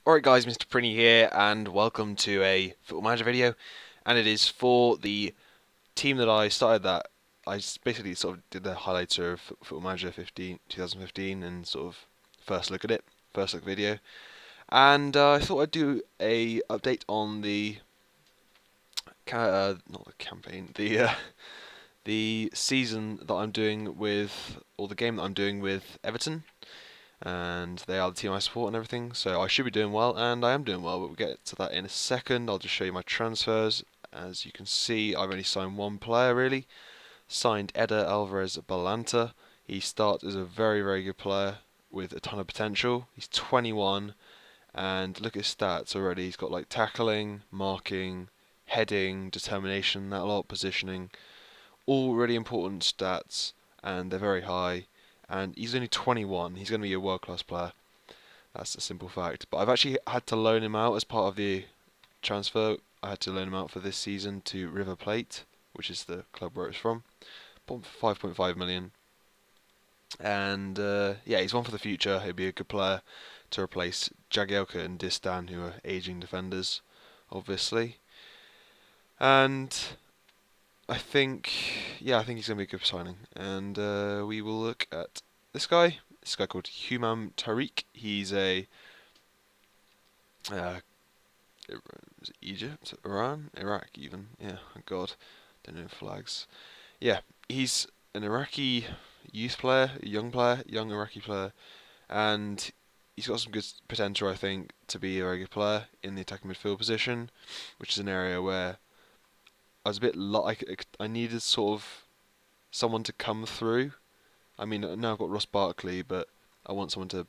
Alright guys, Mr. Prinny here, and welcome to a Football Manager video, and it is for the team that I started that. Basically sort of did the highlights of Football Manager 2015 and sort of first look at it, first look video, and I thought I'd do a update on the, not the campaign, the season that I'm doing with, or the game that I'm doing with Everton. And they are the team I support and everything, so I should be doing well, and I am doing well, but we'll get to that in a second. I'll just show you my transfers. As you can see, I've only signed one player really. Signed Eder Alvarez Balanta. He starts as a very, very good player with a ton of potential. He's 21, and look at his stats already. He's got like tackling, marking, heading, determination, that lot, positioning. All really important stats, and they're very high. And he's only 21. He's going to be a world-class player. That's a simple fact. But I've actually had to loan him out as part of the transfer. I had to loan him out for this season to River Plate, which is the club where it's from. 5.5 million. And yeah, he's one for the future. He'll be a good player to replace Jagielka and Distan, who are aging defenders, obviously. And I think he's going to be a good signing. And we will look at this guy. This guy called Humam Tariq. He's a uh, Egypt, Iran, Iraq, even. Yeah, oh God, don't know flags. Yeah, he's an Iraqi youth player, a young Iraqi player, and he's got some good potential, I think, to be a very good player in the attacking midfield position, which is an area where I was a bit like I needed sort of someone to come through. I mean, now I've got Ross Barkley, but I want someone to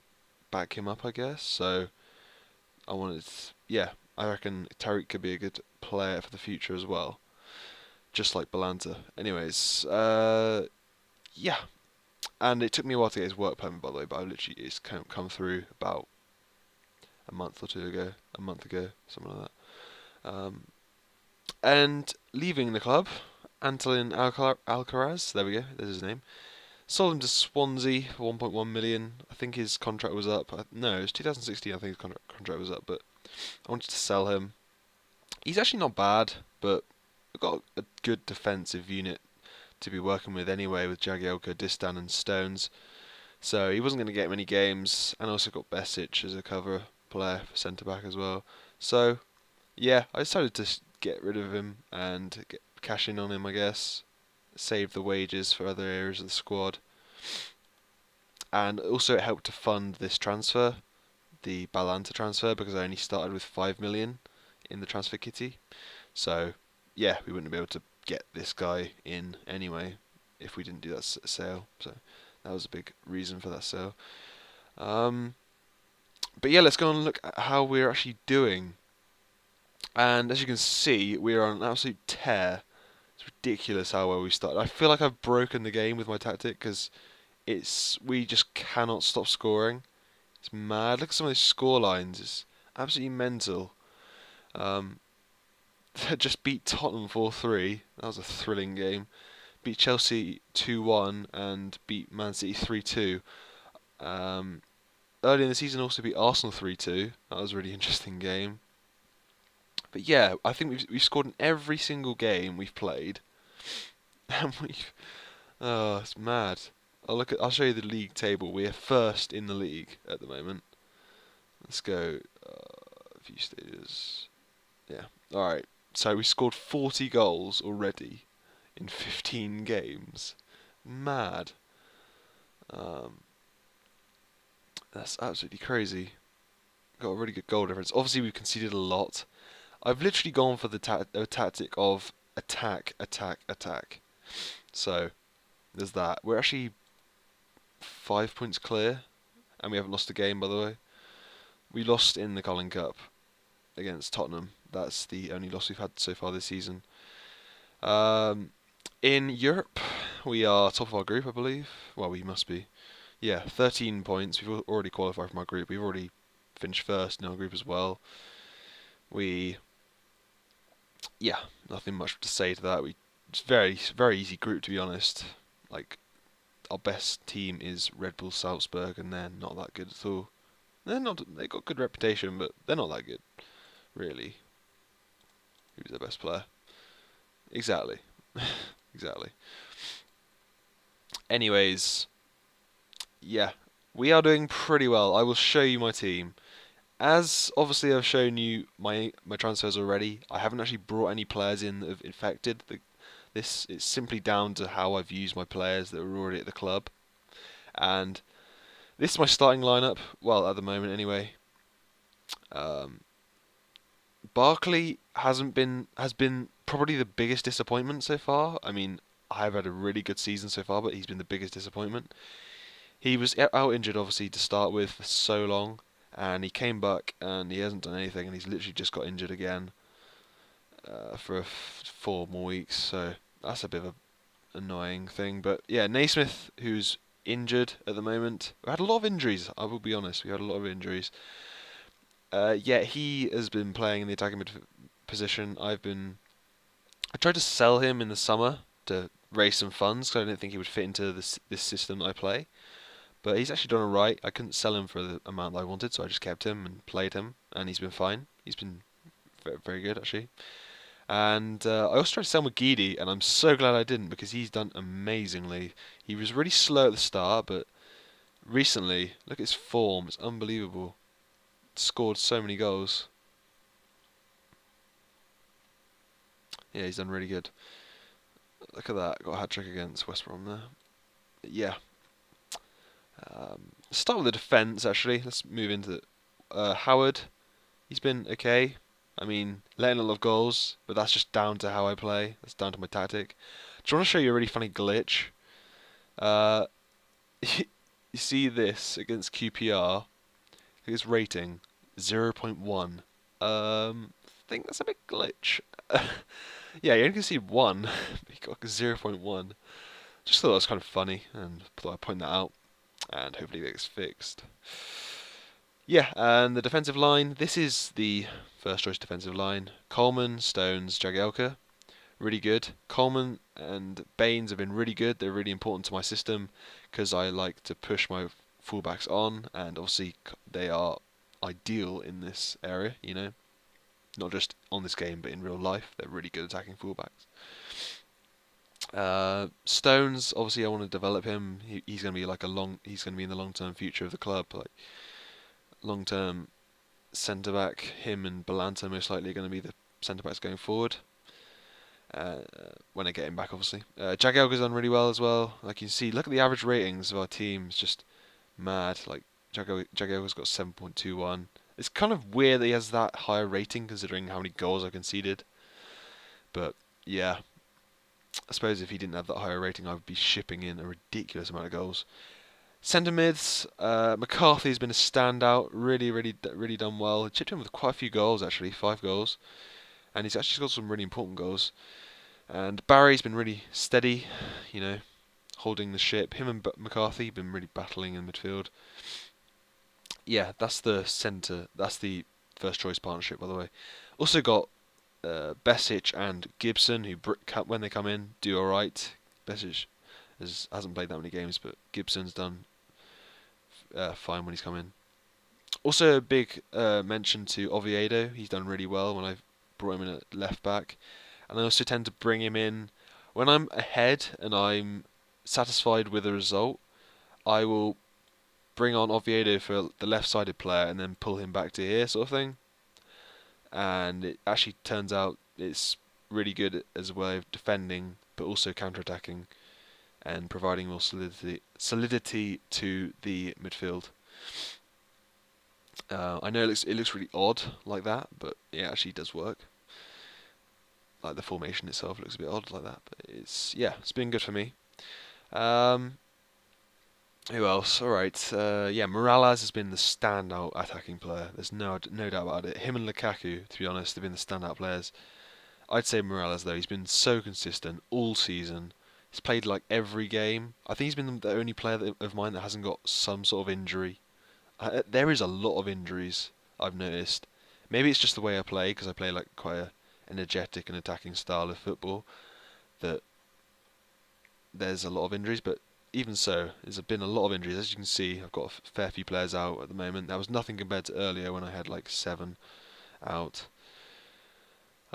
back him up, I guess. So I wanted, yeah, I reckon Tariq could be a good player for the future as well, just like Balanta. Anyways, yeah, and it took me a while to get his work permit, by the way, but I literally it's come through about a month or two ago, a month ago, something like that. And leaving the club, Antolin Alcaraz, there we go, there's his name. Sold him to Swansea for 1.1 million. I think his contract was up. No, it was 2016. I think his contract was up, but I wanted to sell him. He's actually not bad, but we've got a good defensive unit to be working with anyway, with Jagielka, Distan, and Stones. So he wasn't going to get many games, and also got Besic as a cover player for centre back as well. So yeah, I decided to get rid of him and cash in on him, I guess. Save the wages for other areas of the squad. And also it helped to fund this transfer, the Balanta transfer, because I only started with 5 million in the transfer kitty. So yeah, we wouldn't be able to get this guy in anyway if we didn't do that sale. So that was a big reason for that sale. Um, but yeah, let's go and look at how we're actually doing. And as you can see, we are on an absolute tear. It's ridiculous how well we started. I feel like I've broken the game with my tactic because we just cannot stop scoring. It's mad. Look at some of these score lines. It's absolutely mental. Um, just beat Tottenham 4-3. That was a thrilling game. Beat Chelsea 2-1 and beat Man City 3-2. Um, Early in the season, also beat Arsenal 3-2. That was a really interesting game. But yeah, I think we've scored in every single game we've played, and it's mad. I'll show you the league table. We are first in the league at the moment. Let's go. View status. Yeah. All right. So we scored 40 goals already in 15 games. Mad. Um, that's absolutely crazy. Got a really good goal difference. Obviously, we've conceded a lot. I've literally gone for the tactic of attack, attack, attack. So there's that. We're actually 5 points clear, and we haven't lost a game, by the way. We lost in the Carling Cup against Tottenham. That's the only loss we've had so far this season. In Europe, we are top of our group, I believe. Well, we must be. Yeah, 13 points. We've already qualified from our group. We've already finished first in our group as well. Yeah, nothing much to say to that. It's very, very easy group, to be honest. Like, our best team is Red Bull Salzburg, and they're not that good at all. They're not. They got good reputation, but they're not that good, really. Who's their best player? Exactly. Exactly. Anyways, yeah, we are doing pretty well. I will show you my team. As obviously I've shown you my transfers already, I haven't actually brought any players in that have infected. This is simply down to how I've used my players that were already at the club. And this is my starting lineup. Well, at the moment anyway. Um, Barkley has been probably the biggest disappointment so far. I mean, I've had a really good season so far, but he's been the biggest disappointment. He was out injured obviously to start with for so long, and he came back and he hasn't done anything, and he's literally just got injured again for 4 more weeks. So that's a bit of an annoying thing. But yeah, Naismith, who's injured at the moment. We had a lot of injuries. I will be honest. We had a lot of injuries. Yeah, he has been playing in the attacking position. I tried to sell him in the summer to raise some funds because I didn't think he would fit into this system that I play. But he's actually done alright. I couldn't sell him for the amount that I wanted, so I just kept him and played him, and he's been fine. He's been very, very good actually. And I also tried to sell McGeady, and I'm so glad I didn't because he's done amazingly. He was really slow at the start, but recently, look at his form. It's unbelievable. Scored so many goals. Yeah, he's done really good. Look at that. Got a hat trick against West Brom there. Yeah. Start with the defence actually. Let's move into Howard. He's been okay. I mean, letting a lot of goals, but that's just down to how I play. That's down to my tactic. Do you want to show you a really funny glitch? Uh, you see this against QPR? His rating 0.1. I think that's a big glitch. Yeah, you only can see one, but he got 0.1. Just thought that was kind of funny, and thought I'd point that out, and hopefully it gets fixed. Yeah, and the defensive line. This is the first choice defensive line. Coleman, Stones, Jagielka. Really good. Coleman and Baines have been really good. They're really important to my system because I like to push my fullbacks on, and obviously they are ideal in this area, you know. Not just on this game, but in real life. They're really good attacking fullbacks. Stones, obviously, I want to develop him. He's going to be like he's going to be in the long-term future of the club, like long-term centre back. Him and Balanta most likely are going to be the centre backs going forward. Uh, when I get him back, obviously. Jagielka's done really well as well. Like you can see, look at the average ratings of our team. It's just mad. Like Jagielka's got 7.21. It's kind of weird that he has that higher rating considering how many goals I've conceded. But yeah, I suppose if he didn't have that higher rating, I would be shipping in a ridiculous amount of goals. Centre mids, McCarthy's been a standout. Really, really done well. He chipped in with quite a few goals actually, 5 goals, and he's actually got some really important goals. And Barry's been really steady, you know, holding the ship. Him and McCarthy have been really battling in midfield. Yeah, that's the centre. That's the first choice partnership, by the way. Also got Besic and Gibson, who when they come in do all right. Besic hasn't played that many games, but Gibson's done fine when he's come in. Also, a big mention to Oviedo. He's done really well when I brought him in at left back, and I also tend to bring him in when I'm ahead and I'm satisfied with the result. I will bring on Oviedo for the left-sided player and then pull him back to here, sort of thing. And it actually turns out it's really good as a way of defending, but also counter-attacking and providing more solidity to the midfield. I know it looks really odd like that, but it actually does work. Like the formation itself looks a bit odd like that, but it's been good for me. Um, who else? All right, yeah, Morales has been the standout attacking player. There's no doubt about it. Him and Lukaku, to be honest, have been the standout players. I'd say Morales though. He's been so consistent all season. He's played like every game. I think he's been the only player of mine that hasn't got some sort of injury. There is a lot of injuries I've noticed. Maybe it's just the way I play because I play like quite a energetic and attacking style of football that there's a lot of injuries. But even so, there's been a lot of injuries. As you can see, I've got a fair few players out at the moment. That was nothing compared to earlier when I had like 7 out.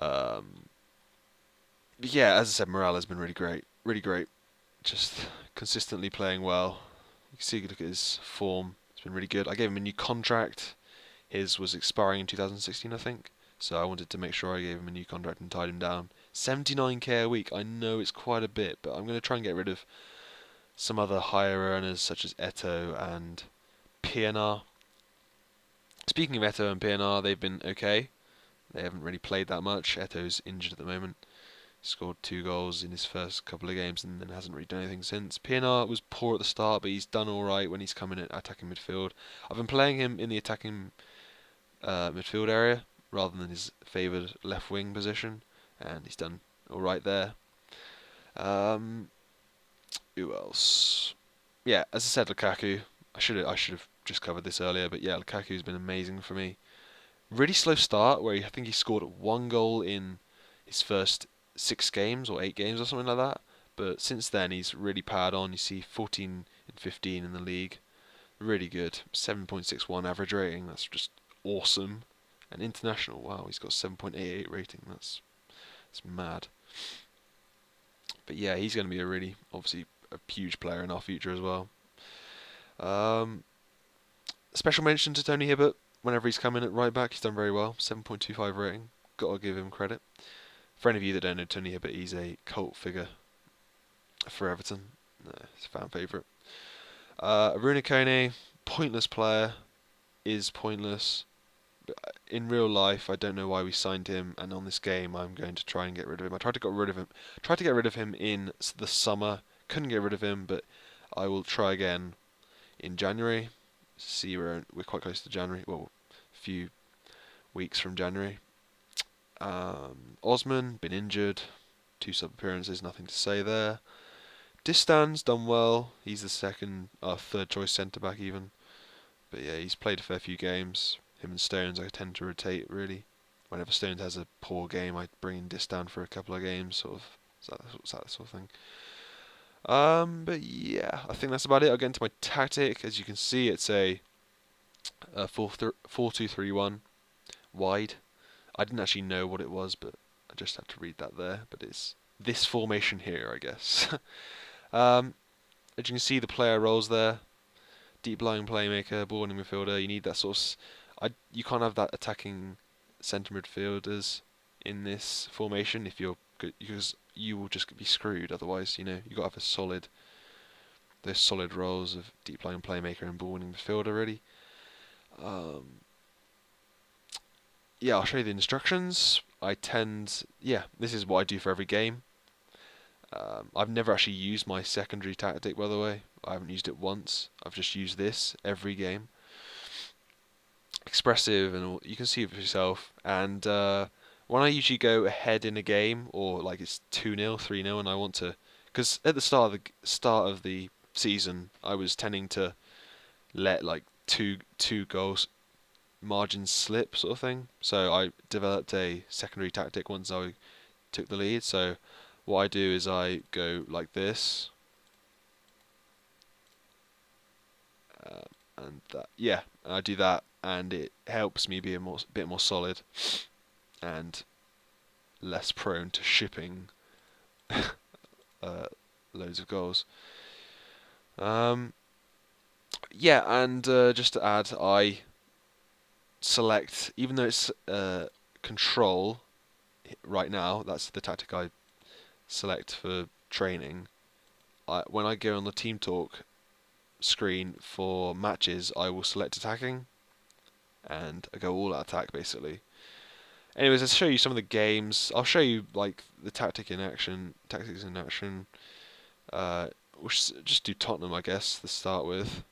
Um, but yeah, as I said, morale has been really great. Really great. Just consistently playing well. You can see, look at his form. It's been really good. I gave him a new contract. His was expiring in 2016, I think. So I wanted to make sure I gave him a new contract and tied him down. 79k a week. I know it's quite a bit, but I'm going to try and get rid of some other higher earners such as Eto and PNR. Speaking of Eto and PNR, they've been okay. They haven't really played that much. Eto's injured at the moment. Scored 2 goals in his first couple of games and then hasn't really done anything since. PNR was poor at the start, but he's done alright when he's come in at attacking midfield. I've been playing him in the attacking midfield area rather than his favoured left wing position, and he's done alright there. Um, who else? Yeah, as I said, Lukaku. I should have just covered this earlier, but yeah, Lukaku's been amazing for me. Really slow start where I think he scored 1 goal in his first 6 games or 8 games or something like that. But since then he's really powered on. You see 14 and 15 in the league. Really good. 7.61 average rating. That's just awesome. And international, wow, he's got 7.88 rating. That's mad. But yeah, he's going to be a really, obviously, a huge player in our future as well. Um, Special mention to Tony Hibbert. Whenever he's come in at right back, he's done very well. 7.25 rating. Got to give him credit. For any of you that don't know Tony Hibbert, he's a cult figure for Everton. He's a fan favourite. Aruna Kone, pointless player, is pointless. In real life, I don't know why we signed him, and on this game, I'm going to try and get rid of him. I tried to get rid of him. Tried to get rid of him in the summer. Couldn't get rid of him, but I will try again in January. See, we're quite close to January. Well, a few weeks from January. Osman been injured. 2 sub appearances, nothing to say there. Distan's done well. He's the third choice centre back even. But yeah, he's played a fair few games. Him and Stones, I tend to rotate really. Whenever Stones has a poor game, I bring in Distan for a couple of games, sort of. That sort of thing. But yeah, I think that's about it. I'll get into my tactic. As you can see, it's a 4-2-3-1 wide. I didn't actually know what it was, but I just had to read that there. But it's this formation here, I guess. As you can see, the player roles there. Deep lying playmaker, ball winning midfielder. You need that sort of. You can't have that attacking centre midfielders in this formation if you're good, because you will just be screwed. Otherwise, you got to have those solid roles of deep lying playmaker and ball winning midfielder. Really. Yeah, I'll show you the instructions. This is what I do for every game. I've never actually used my secondary tactic, by the way. I haven't used it once. I've just used this every game. Expressive, and all, you can see it for yourself. And when I usually go ahead in a game, or like it's 2-0, 3-0, and I want to, because at the start of the season, I was tending to let like two goals margins slip, sort of thing. So I developed a secondary tactic once I took the lead. So what I do is I go like this, and that. Yeah, and I do that, and it helps me be a bit more solid and less prone to shipping loads of goals. Yeah, and just to add, I select, even though it's control right now, that's the tactic I select for training. When I go on the team talk screen for matches, I will select attacking, and I go all out attack basically. Anyways, let's show you some of the games. I'll show you like the tactics in action. We'll just do Tottenham, I guess, to start with.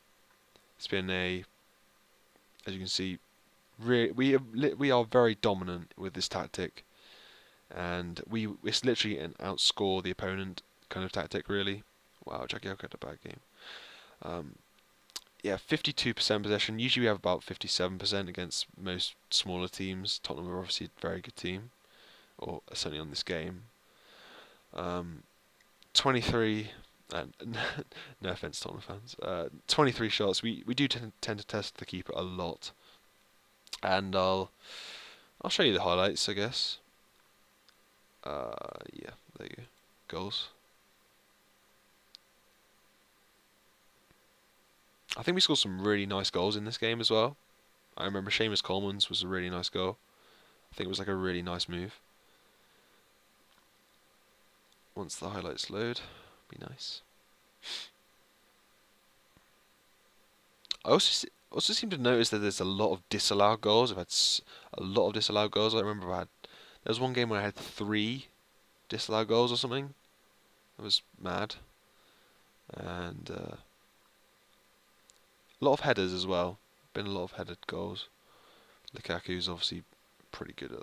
It's been as you can see, we are very dominant with this tactic, and it's literally an outscore the opponent kind of tactic, really. Wow, Jackie Oak had a bad game. Yeah, 52% possession. Usually we have about 57% against most smaller teams. Tottenham are obviously a very good team, or certainly on this game. 23 And no offense, Tottenham fans. 23 shots. We do tend to test the keeper a lot, and I'll show you the highlights, I guess. Yeah, there you go. Goals. I think we scored some really nice goals in this game as well. I remember Seamus Coleman's was a really nice goal. I think it was like a really nice move. Once the highlights load, be nice. I also seem to notice that there's a lot of disallowed goals. I've had a lot of disallowed goals. I remember there was one game where I had 3 disallowed goals or something. It was mad. And a lot of headers as well. Been a lot of headed goals. Lukaku's obviously pretty good at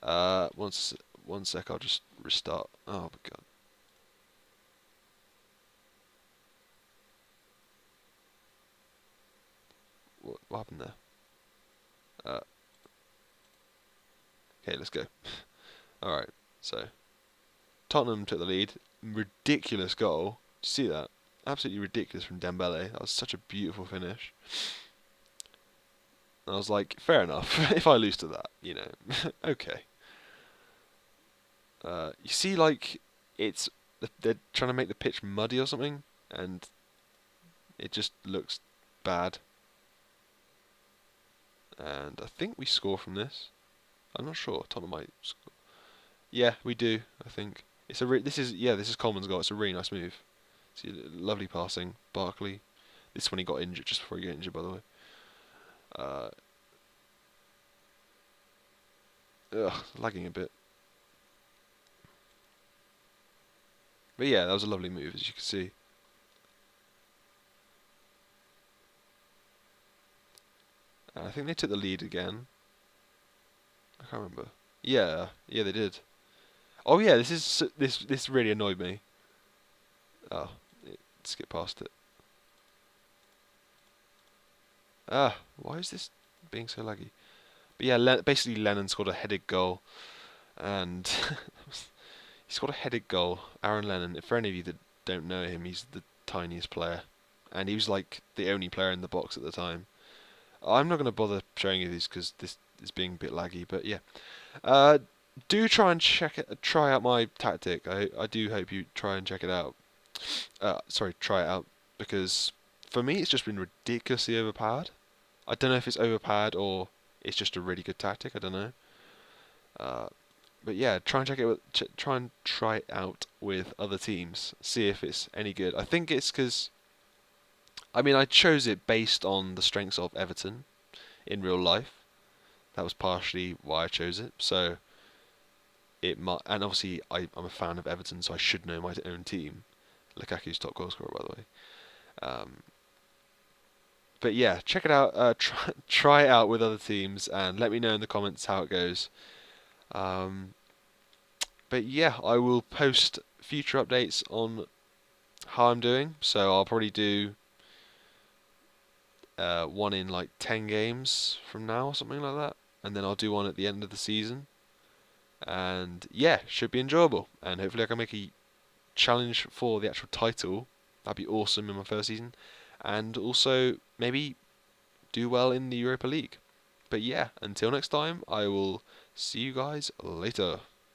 that. Once one sec, I'll just restart. Oh my god. What happened there? Okay, let's go. Alright, so Tottenham took the lead. Ridiculous goal. Did you see that? Absolutely ridiculous from Dembele. That was such a beautiful finish. And I was like, fair enough. If I lose to that, okay. You see, like, they're trying to make the pitch muddy or something, and it just looks bad. And I think we score from this. I'm not sure. Tottenham might score. Yeah, we do. I think this is Coleman's goal. It's a really nice move. See, lovely passing. Barkley. This one he got injured just before he got injured, by the way. Lagging a bit. But yeah, that was a lovely move, as you can see. I think they took the lead again. I can't remember. Yeah, they did. Oh yeah, this really annoyed me. Oh, skip past it. Why is this being so laggy? But yeah, basically Lennon scored a headed goal, and he scored a headed goal. Aaron Lennon. For any of you that don't know him, he's the tiniest player, and he was like the only player in the box at the time. I'm not going to bother showing you these because this is being a bit laggy, but yeah. Do try and try out my tactic. I do hope you try and check it out. Try it out because for me it's just been ridiculously overpowered. I don't know if it's overpowered or it's just a really good tactic. I don't know. Uh, but yeah, try and try it out with other teams. See if it's any good. I think it's because I chose it based on the strengths of Everton in real life. That was partially why I chose it. So it might, and obviously I'm a fan of Everton, so I should know my own team. Lukaku's top goal scorer, by the way. Um, but yeah, check it out. Try it out with other teams, and let me know in the comments how it goes. Um, but yeah, I will post future updates on how I'm doing. So I'll probably do one in like 10 games from now or something like that, and then I'll do one at the end of the season. And yeah, should be enjoyable. And hopefully I can make a challenge for the actual title. That'd be awesome in my first season. And also maybe do well in the Europa League. But yeah, until next time, I will see you guys later.